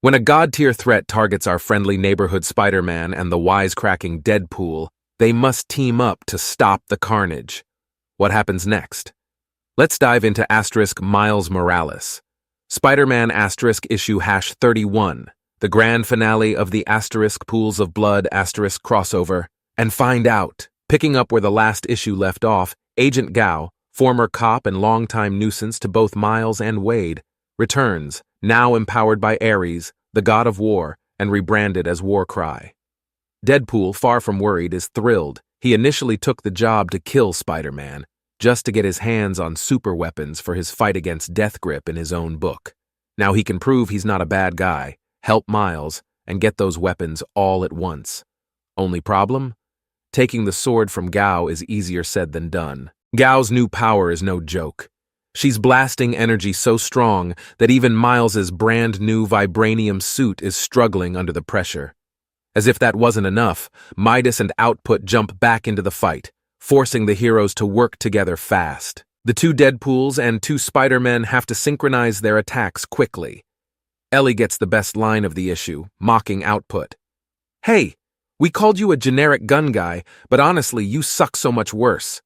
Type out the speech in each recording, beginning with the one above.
When a god-tier threat targets our friendly neighborhood Spider-Man and the wisecracking Deadpool, they must team up to stop the carnage. What happens next? Let's dive into Miles Morales. Spider-Man issue #31, the grand finale of the Pools of Blood crossover, and find out. Picking up where the last issue left off, Agent Gao, former cop and longtime nuisance to both Miles and Wade, returns, now empowered by Ares, the god of war, and rebranded as Warcry. Deadpool, far from worried, is thrilled. He initially took the job to kill Spider-Man, just to get his hands on super weapons for his fight against Deathgrip in his own book. Now he can prove he's not a bad guy, help Miles, and get those weapons all at once. Only problem? Taking the sword from Gao is easier said than done. Gao's new power is no joke. She's blasting energy so strong that even Miles's brand new vibranium suit is struggling under the pressure. As if that wasn't enough, Midas and Output jump back into the fight, forcing the heroes to work together fast. The two Deadpools and two Spider-Men have to synchronize their attacks quickly. Ellie gets the best line of the issue, mocking Output. "Hey, we called you a generic gun guy, but honestly, you suck so much worse."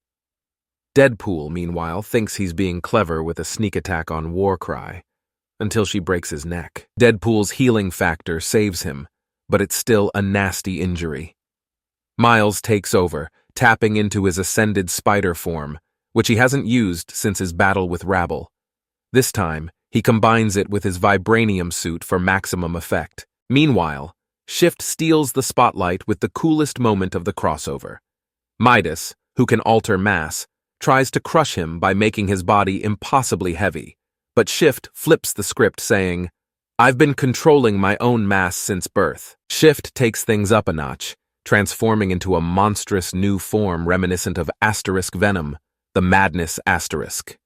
Deadpool, meanwhile, thinks he's being clever with a sneak attack on Warcry, until she breaks his neck. Deadpool's healing factor saves him, but it's still a nasty injury. Miles takes over, tapping into his ascended spider form, which he hasn't used since his battle with Rabble. This time, he combines it with his vibranium suit for maximum effect. Meanwhile, Shift steals the spotlight with the coolest moment of the crossover. Midas, who can alter mass, tries to crush him by making his body impossibly heavy, but Shift flips the script saying, "I've been controlling my own mass since birth." Shift takes things up a notch, transforming into a monstrous new form reminiscent of Venom, the Madness Asterisk.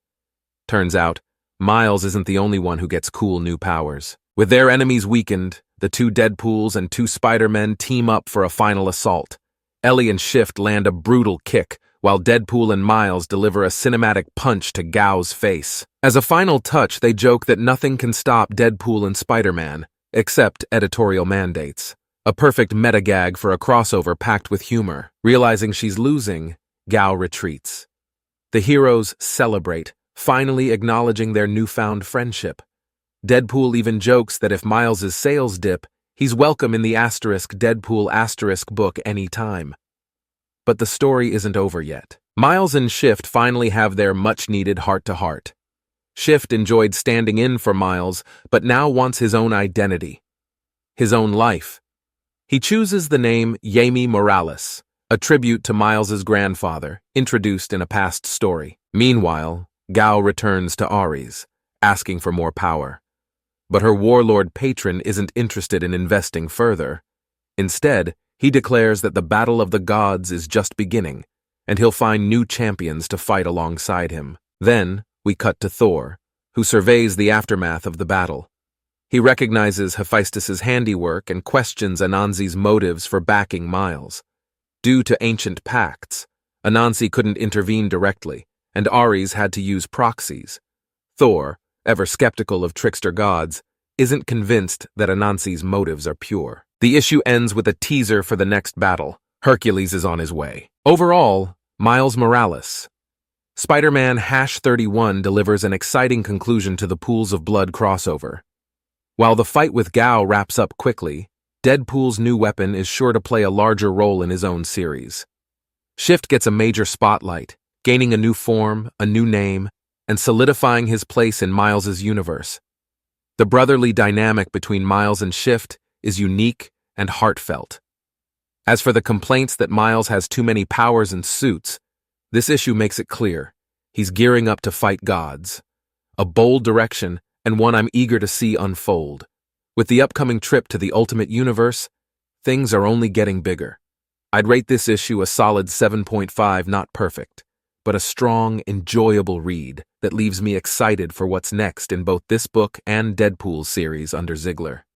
Turns out, Miles isn't the only one who gets cool new powers. With their enemies weakened, the two Deadpools and two Spider-Men team up for a final assault. Ellie and Shift land a brutal kick, while Deadpool and Miles deliver a cinematic punch to Gao's face. As a final touch, they joke that nothing can stop Deadpool and Spider-Man, except editorial mandates. A perfect meta-gag for a crossover packed with humor. Realizing she's losing, Gao retreats. The heroes celebrate, finally acknowledging their newfound friendship. Deadpool even jokes that if Miles's sales dip, he's welcome in the Deadpool book anytime. But the story isn't over yet. Miles and Shift finally have their much-needed heart-to-heart. Shift enjoyed standing in for Miles, but now wants his own identity. His own life. He chooses the name Yami Morales, a tribute to Miles's grandfather, introduced in a past story. Meanwhile, Gao returns to Ares, asking for more power. But her warlord patron isn't interested in investing further. Instead, he declares that the battle of the gods is just beginning, and he'll find new champions to fight alongside him. Then, we cut to Thor, who surveys the aftermath of the battle. He recognizes Hephaestus's handiwork and questions Anansi's motives for backing Miles. Due to ancient pacts, Anansi couldn't intervene directly, and Ares had to use proxies. Thor, ever skeptical of trickster gods, isn't convinced that Anansi's motives are pure. The issue ends with a teaser for the next battle. Hercules is on his way. Overall, Miles Morales. Spider-Man #31 delivers an exciting conclusion to the Pools of Blood crossover. While the fight with Gao wraps up quickly, Deadpool's new weapon is sure to play a larger role in his own series. Shift gets a major spotlight, gaining a new form, a new name, and solidifying his place in Miles's universe. The brotherly dynamic between Miles and Shift is unique and heartfelt. As for the complaints that Miles has too many powers and suits, this issue makes it clear. He's gearing up to fight gods. A bold direction, and one I'm eager to see unfold. With the upcoming trip to the Ultimate Universe, things are only getting bigger. I'd rate this issue a solid 7.5, not perfect, but a strong, enjoyable read that leaves me excited for what's next in both this book and Deadpool series under Ziegler.